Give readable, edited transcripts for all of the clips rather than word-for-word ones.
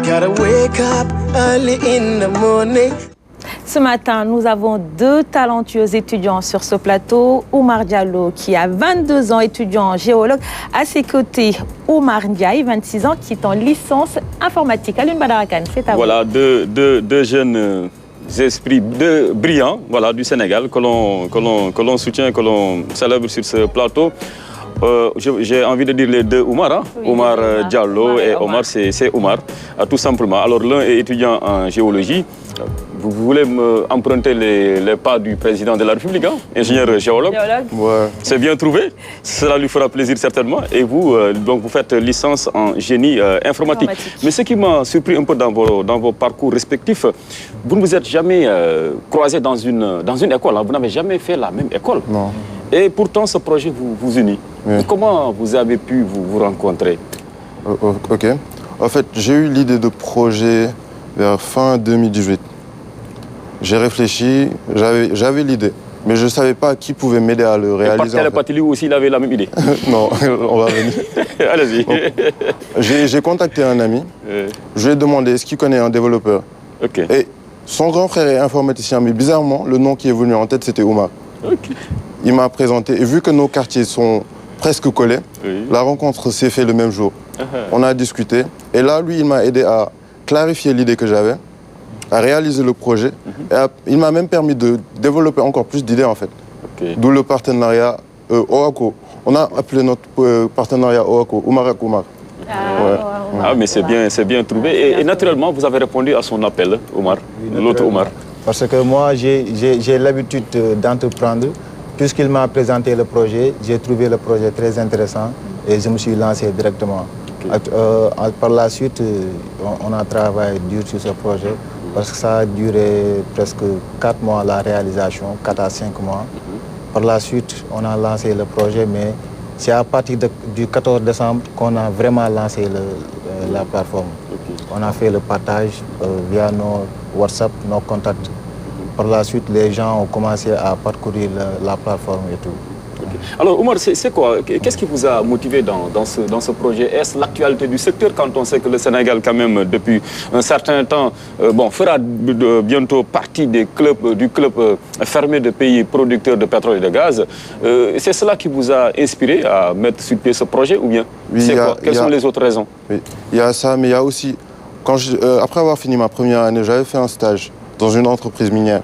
Gotta wake up early in the morning. Ce matin, nous avons deux talentueux étudiants sur ce plateau. Oumar Diallo, qui a 22 ans, étudiant géologue. À ses côtés, Oumar Ndiaye, 26 ans, qui est en licence informatique. Alioune Badara Kane, c'est à vous. Voilà, deux jeunes esprits brillants, voilà, du Sénégal que l'on soutient, que l'on célèbre sur ce plateau. J'ai envie de dire les deux Oumar, hein? Oui, Oumar Diallo et Omar, c'est Oumar, tout simplement. Alors l'un est étudiant en géologie. Vous voulez emprunter les pas du président de la République, hein? Ingénieur géologue. Ouais. C'est bien trouvé, cela lui fera plaisir certainement. Et vous, donc vous faites licence en génie informatique. Mais ce qui m'a surpris un peu dans vos parcours respectifs, vous ne vous êtes jamais croisés dans une école, hein? Vous n'avez jamais fait la même école. Non. Et pourtant, ce projet vous unit. Oui. Comment vous avez pu vous rencontrer? Ok. En fait, j'ai eu l'idée de projet vers fin 2018. J'ai réfléchi, j'avais l'idée, mais je ne savais pas qui pouvait m'aider à le réaliser. Et Patili aussi, il avait la même idée. Non, on va venir. Allez-y. J'ai contacté un ami, je lui ai demandé est-ce qu'il connaît un développeur. Okay. Et son grand frère est informaticien, mais bizarrement, le nom qui est venu en tête, c'était Oumar. Okay. Il m'a présenté, et vu que nos quartiers sont presque collés, la rencontre s'est faite le même jour. On a discuté, et là, lui, il m'a aidé à clarifier l'idée que j'avais, à réaliser le projet. Et il m'a même permis de développer encore plus d'idées, en fait. D'où le partenariat OACO. On a appelé notre partenariat OACO, Oumar ak Oumar. Ah, mais c'est bien trouvé. Et naturellement, vous avez répondu à son appel, Oumar, l'autre Oumar. Parce que moi, j'ai l'habitude d'entreprendre. Puisqu'il m'a présenté le projet, j'ai trouvé le projet très intéressant et je me suis lancé directement. Par la suite, on a travaillé dur sur ce projet parce que ça a duré presque 4 mois la réalisation, 4 à 5 mois. Par la suite, on a lancé le projet, mais c'est à partir du 14 décembre qu'on a vraiment lancé la plateforme. On a fait le partage via nos WhatsApp, nos contacts. Par la suite, les gens ont commencé à parcourir la plateforme et tout. Okay. Alors, Oumar, c'est quoi? Qu'est-ce qui vous a motivé dans ce projet? Est-ce l'actualité du secteur quand on sait que le Sénégal, quand même, depuis un certain temps, fera bientôt partie du club fermé de pays producteurs de pétrole et de gaz? C'est cela qui vous a inspiré à mettre sur pied ce projet ou bien? Oui, quelles sont les autres raisons? Oui, il y a ça, mais il y a aussi, après avoir fini ma première année, j'avais fait un stage dans une entreprise minière.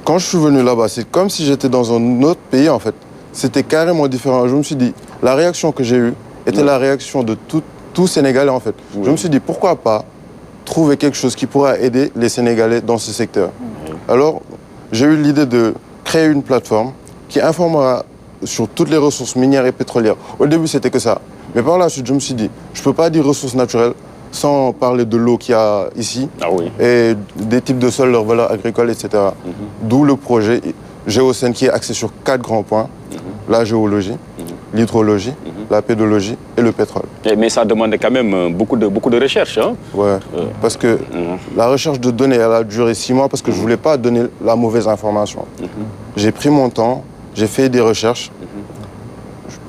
Quand je suis venu là-bas, c'est comme si j'étais dans un autre pays, en fait. C'était carrément différent. Je me suis dit, la réaction que j'ai eue était la réaction de tout Sénégalais, en fait. Je me suis dit, pourquoi pas trouver quelque chose qui pourra aider les Sénégalais dans ce secteur. Alors, j'ai eu l'idée de créer une plateforme qui informera sur toutes les ressources minières et pétrolières. Au début, c'était que ça. Mais par la suite, je me suis dit, je ne peux pas dire ressources naturelles sans parler de l'eau qu'il y a ici et des types de sols, leurs valeurs agricoles, etc. D'où le projet Géocène qui est axé sur 4 grands points. La géologie, l'hydrologie, la pédologie et le pétrole. Mais ça demande quand même beaucoup de recherche. Hein? Ouais, parce que la recherche de données, elle a duré 6 mois parce que je ne voulais pas donner la mauvaise information. J'ai pris mon temps, j'ai fait des recherches.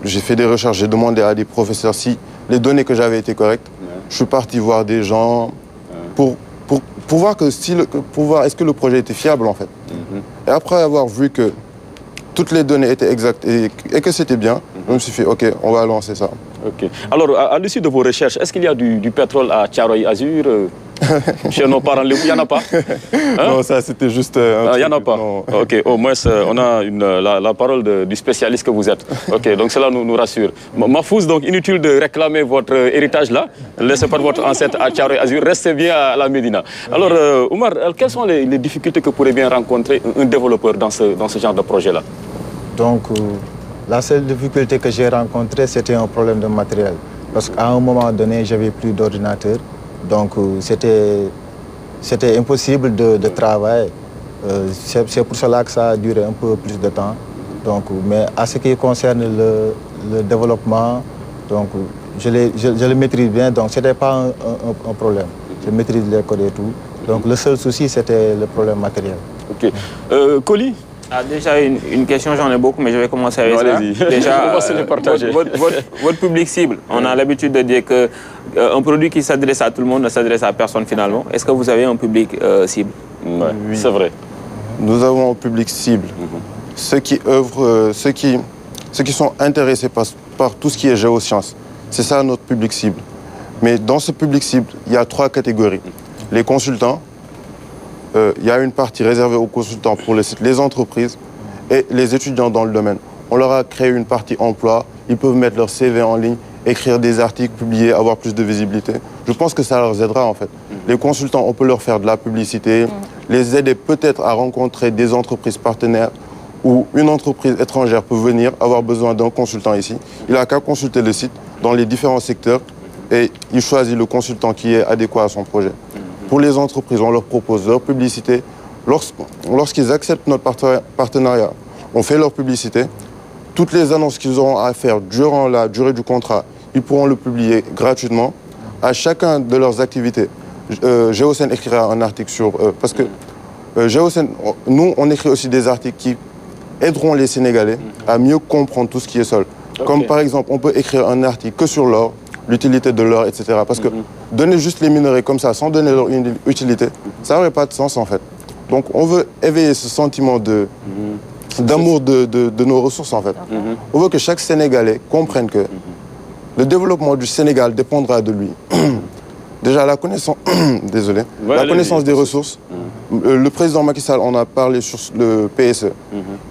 J'ai demandé à des professeurs si les données que j'avais étaient correctes. Je suis parti voir des gens pour voir est-ce que le projet était fiable, en fait. Et après avoir vu que toutes les données étaient exactes et que c'était bien, je me suis fait, OK, on va lancer ça. Okay. Alors, à l'issue de vos recherches, est-ce qu'il y a du pétrole à Thiaroye Azur chez nos parents? Il n'y en a pas, hein? Non, ça c'était juste il n'y en a pas. Non. OK, au moins on a la parole du spécialiste que vous êtes. OK, donc cela nous rassure. Mahfouz, donc inutile de réclamer votre héritage là. Laissez pas votre ancêtre à Thiaroye Azur, restez bien à la Médina. Alors, Oumar, quelles sont les difficultés que pourrait bien rencontrer un développeur dans ce genre de projet là? Donc, la seule difficulté que j'ai rencontrée, c'était un problème de matériel. Parce qu'à un moment donné, j'avais plus d'ordinateur. Donc, c'était impossible de travailler. C'est pour cela que ça a duré un peu plus de temps. Donc, mais à ce qui concerne le développement, donc, je le maîtrise bien. Donc, ce n'était pas un problème. Je maîtrise les codes et tout. Donc, le seul souci, c'était le problème matériel. OK. Coly, Ah, déjà, une question, j'en ai beaucoup, mais je vais commencer avec ça. Allez-y. Déjà, On va se les partager. votre public cible, on a l'habitude de dire qu'un produit qui s'adresse à tout le monde ne s'adresse à personne finalement. Est-ce que vous avez un public cible? Ouais, oui. C'est vrai. Nous avons un public cible. Ceux qui œuvrent, ceux qui sont intéressés par tout ce qui est géosciences. C'est ça notre public cible. Mais dans ce public cible, il y a 3 catégories. Les consultants, il y a une partie réservée aux consultants pour le site, les entreprises et les étudiants dans le domaine. On leur a créé une partie emploi, ils peuvent mettre leur CV en ligne, écrire des articles, publier, avoir plus de visibilité. Je pense que ça leur aidera en fait. Les consultants, on peut leur faire de la publicité, les aider peut-être à rencontrer des entreprises partenaires où une entreprise étrangère peut venir avoir besoin d'un consultant ici. Il n'a qu'à consulter le site dans les différents secteurs et il choisit le consultant qui est adéquat à son projet. Pour les entreprises, on leur propose leur publicité. Lorsqu'ils acceptent notre partenariat, on fait leur publicité. Toutes les annonces qu'ils auront à faire durant la durée du contrat, ils pourront le publier gratuitement. À chacun de leurs activités, Géocène écrira un article sur... parce que Géocène, nous, on écrit aussi des articles qui aideront les Sénégalais à mieux comprendre tout ce qui est sol. Okay. Comme par exemple, on peut écrire un article que sur l'or, l'utilité de l'or, etc. Parce que donner juste les minerais comme ça, sans donner leur utilité, ça n'aurait pas de sens en fait. Donc on veut éveiller ce sentiment d'amour de nos ressources en fait. On veut que chaque Sénégalais comprenne que le développement du Sénégal dépendra de lui. Déjà la connaissance, désolé, la connaissance des ressources. Le président Macky Sall en a parlé sur le PSE.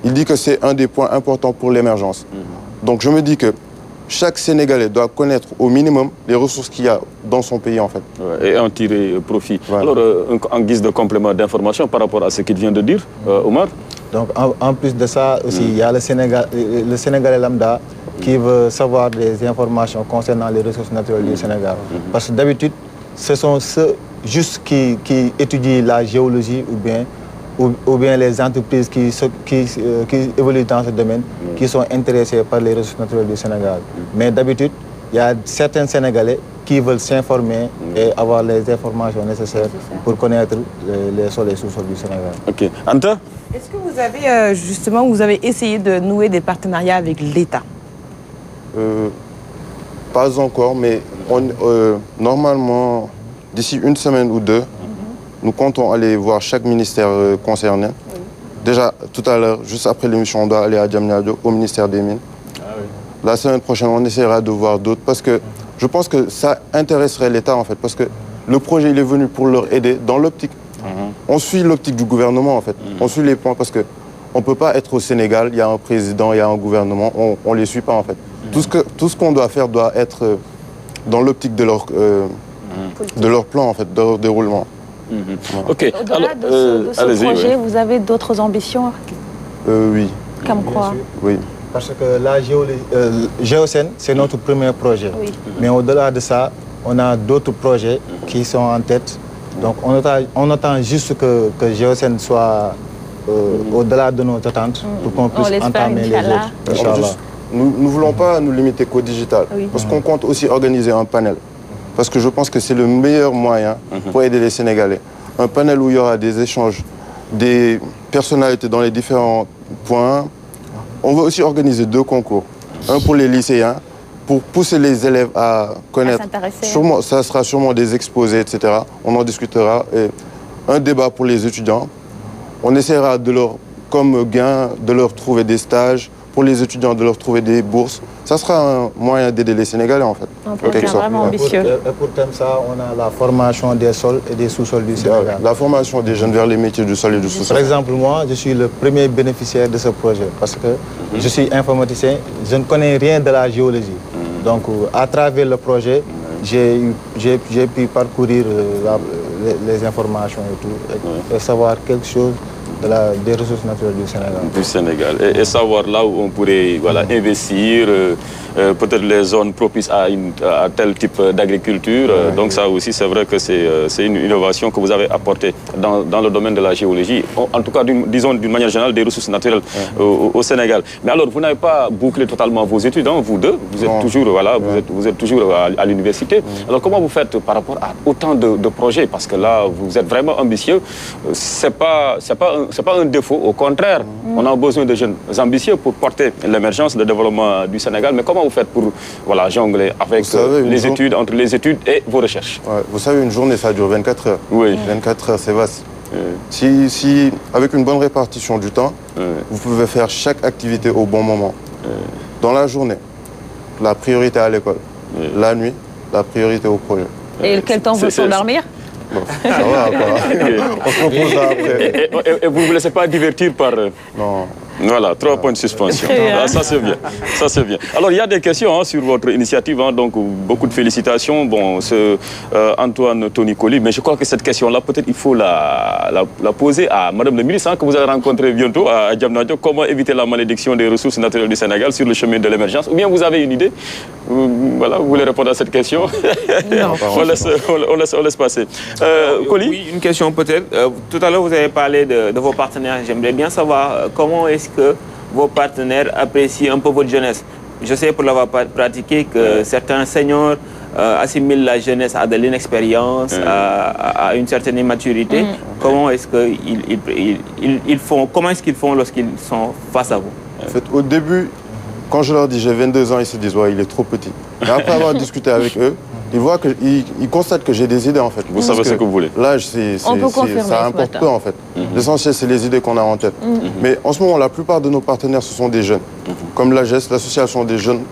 Il dit que c'est un des points importants pour l'émergence. Donc je me dis que chaque Sénégalais doit connaître au minimum les ressources qu'il y a dans son pays en fait. Ouais, et en tirer profit. Voilà. Alors, en guise de complément d'information par rapport à ce qu'il vient de dire, Omar. Donc en plus de ça aussi, il y a le Sénégalais lambda qui veut savoir des informations concernant les ressources naturelles du Sénégal. Parce que d'habitude, ce sont ceux juste qui étudient la géologie ou bien les entreprises qui évoluent dans ce domaine, qui sont intéressées par les ressources naturelles du Sénégal. Mais d'habitude, il y a certains Sénégalais qui veulent s'informer et avoir les informations nécessaires pour connaître les sols et sous-sols du Sénégal. Ok. Anta? Est-ce que vous avez vous avez essayé de nouer des partenariats avec l'État? Pas encore, mais normalement, d'ici une semaine ou deux, nous comptons aller voir chaque ministère concerné. Oui. Déjà, tout à l'heure, juste après l'émission, on doit aller à Diamniadio, au ministère des Mines. Ah oui. La semaine prochaine, on essaiera de voir d'autres parce que je pense que ça intéresserait l'État en fait. Parce que le projet, il est venu pour leur aider dans l'optique. On suit l'optique du gouvernement en fait. On suit les points parce qu'on ne peut pas être au Sénégal, il y a un président, il y a un gouvernement, on ne les suit pas en fait. Tout ce qu'on doit faire doit être dans l'optique de leur plan en fait, de leur déroulement. Ok. Au-delà de ce projet, vous avez d'autres ambitions? Oui. Comme quoi? Oui. Parce que la Géocène, c'est notre premier projet. Oui. Mais au-delà de ça, on a d'autres projets qui sont en tête. Donc on attend juste que Géocène soit au-delà de nos attentes pour qu'on puisse entamer les autres. Nous ne voulons pas nous limiter qu'au digital. Oui. Parce qu'on compte aussi organiser un panel. Parce que je pense que c'est le meilleur moyen pour aider les Sénégalais. Un panel où il y aura des échanges, des personnalités dans les différents points. On va aussi organiser 2 concours. Un pour les lycéens, pour pousser les élèves à connaître. Sûrement, ça sera sûrement des exposés, etc. On en discutera. Et un débat pour les étudiants. On essaiera comme gain, de leur trouver des stages. Pour les étudiants, de leur trouver des bourses. Ça sera un moyen d'aider les Sénégalais, en fait. C'est vraiment ambitieux. Et pour ça, on a la formation des sols et des sous-sols du Sénégal. La formation des jeunes vers les métiers du sol et du sous-sol. Par exemple, moi, je suis le premier bénéficiaire de ce projet parce que je suis informaticien, je ne connais rien de la géologie. Donc, à travers le projet, j'ai pu parcourir les informations et tout, et savoir quelque chose des ressources naturelles du Sénégal. Et savoir là où on pourrait investir, peut-être les zones propices à tel type d'agriculture. Donc ça aussi, c'est vrai que c'est une innovation que vous avez apportée dans le domaine de la géologie. En tout cas, disons d'une manière générale, des ressources naturelles au Sénégal. Mais alors, vous n'avez pas bouclé totalement vos études, hein, vous deux. Vous êtes toujours, vous êtes toujours à l'université. Alors comment vous faites par rapport à autant de projets? Parce que là, vous êtes vraiment ambitieux. C'est pas pas un défaut, au contraire. On a besoin de jeunes ambitieux pour porter l'émergence, le développement du Sénégal. Mais comment vous faites pour jongler avec les études, entre les études et vos recherches? Ouais, vous savez, une journée, ça dure 24 heures. Oui. 24 heures, c'est vaste. Si, avec une bonne répartition du temps, vous pouvez faire chaque activité au bon moment. Dans la journée, la priorité à l'école. La nuit, la priorité au projet. Et quel temps vous s'endormir? Bon, ça va, on se repose là après. Et vous ne vous laissez pas divertir par... Non. Voilà, 3 points de suspension. Ah, ça, c'est bien. Ça, c'est bien. Alors, il y a des questions sur votre initiative. Donc, beaucoup de félicitations. Bon, c'est Antoine Tony Colli. Mais je crois que cette question-là, peut-être il faut la poser à Madame le ministre, que vous allez rencontrer bientôt à Diamniadio. Comment éviter la malédiction des ressources naturelles du Sénégal sur le chemin de l'émergence? Ou bien vous avez une idée? Voilà, vous voulez répondre à cette question? Non. on laisse passer. Colli? Oui, une question peut-être. Tout à l'heure, vous avez parlé de vos partenaires. J'aimerais bien savoir comment est-ce que vos partenaires apprécient un peu votre jeunesse. Je sais pour l'avoir pratiqué que certains seniors assimilent la jeunesse à de l'inexpérience, à une certaine immaturité. Comment est-ce qu'ils font, comment est-ce qu'ils font lorsqu'ils sont face à vous? En fait, au début, quand je leur dis j'ai 22 ans, ils se disent ouais, il est trop petit. Mais après avoir discuté avec eux, ils constatent que j'ai des idées en fait. Vous savez ce que vous voulez. L'âge, ça importe peu en fait. L'essentiel, c'est les idées qu'on a en tête. Mais en ce moment, la plupart de nos partenaires, ce sont des jeunes. Comme l'AGES, l'association des jeunes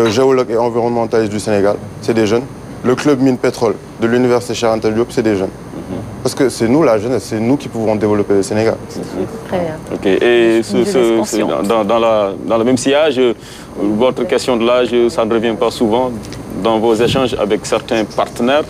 géologues et environnementalistes du Sénégal, c'est des jeunes. Le club mine pétrole de l'université Cheikh Anta Diop, c'est des jeunes. Parce que c'est nous la jeunesse, c'est nous qui pouvons développer le Sénégal. Très bien. Ok. Et dans le même sillage, votre question de l'âge, ça ne revient pas souvent dans vos échanges avec certains partenaires.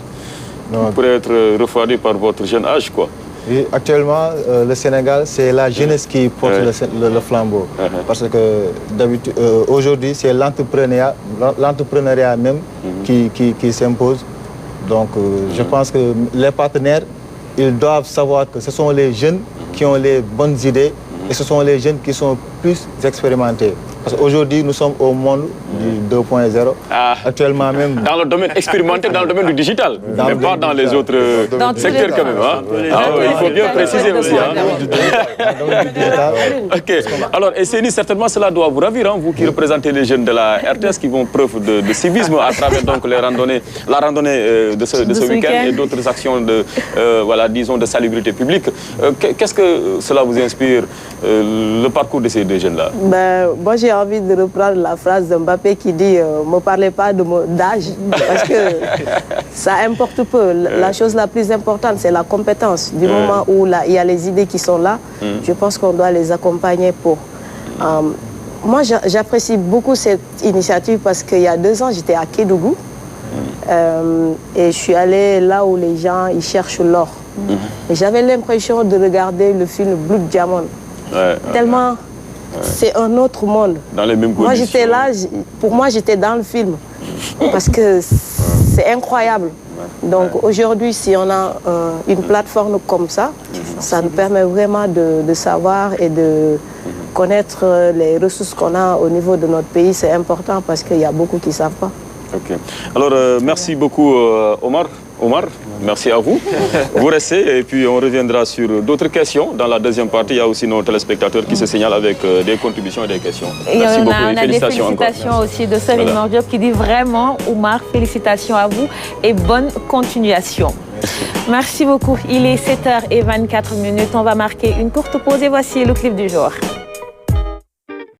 Vous pourrez être refroidi par votre jeune âge, quoi. Oui, actuellement, le Sénégal, c'est la jeunesse qui porte le flambeau. Parce que d'habitude, aujourd'hui, c'est l'entrepreneuriat même qui s'impose. Donc, je pense que les partenaires, ils doivent savoir que ce sont les jeunes qui ont les bonnes idées et ce sont les jeunes qui sont plus expérimentés. Parce qu'aujourd'hui, nous sommes au monde du 2.0. Actuellement même... Dans le domaine expérimenté, dans le domaine du digital, mais pas dans les autres secteurs quand même. Il faut bien préciser aussi. Ok. Alors, et Séni, certainement, cela doit vous ravir, vous qui représentez les jeunes de la RTS qui vont preuve de civisme à travers donc, la randonnée de ce week-end et d'autres actions de, disons, de salubrité publique. Qu'est-ce que cela vous inspire, le parcours de ces deux jeunes-là? Moi, j'ai envie de reprendre la phrase de Mbappé qui dit « Ne me parlez pas d'âge » parce que ça importe peu. La chose la plus importante, c'est la compétence. Du moment où il y a les idées qui sont là, je pense qu'on doit les accompagner pour... moi, j'apprécie beaucoup cette initiative parce qu'il y a 2 ans, j'étais à Kédougou et je suis allée là où les gens ils cherchent l'or. Et j'avais l'impression de regarder le film Blood Diamond. Tellement... C'est un autre monde. Dans les mêmes conditions. Moi, j'étais là, pour moi, j'étais dans le film. Parce que c'est incroyable. Donc aujourd'hui, si on a une plateforme comme ça, ça nous permet vraiment de savoir et de connaître les ressources qu'on a au niveau de notre pays. C'est important parce qu'il y a beaucoup qui ne savent pas. Ok. Alors, merci beaucoup, Omar, merci à vous. Vous restez et puis on reviendra sur d'autres questions. Dans la deuxième partie, il y a aussi nos téléspectateurs qui se signalent avec des contributions et des questions. Merci beaucoup. On a des félicitations aussi de Serine Mordiop qui dit vraiment, Omar, félicitations à vous et bonne continuation. Merci beaucoup. Il est 7h24. On va marquer une courte pause et voici le clip du jour.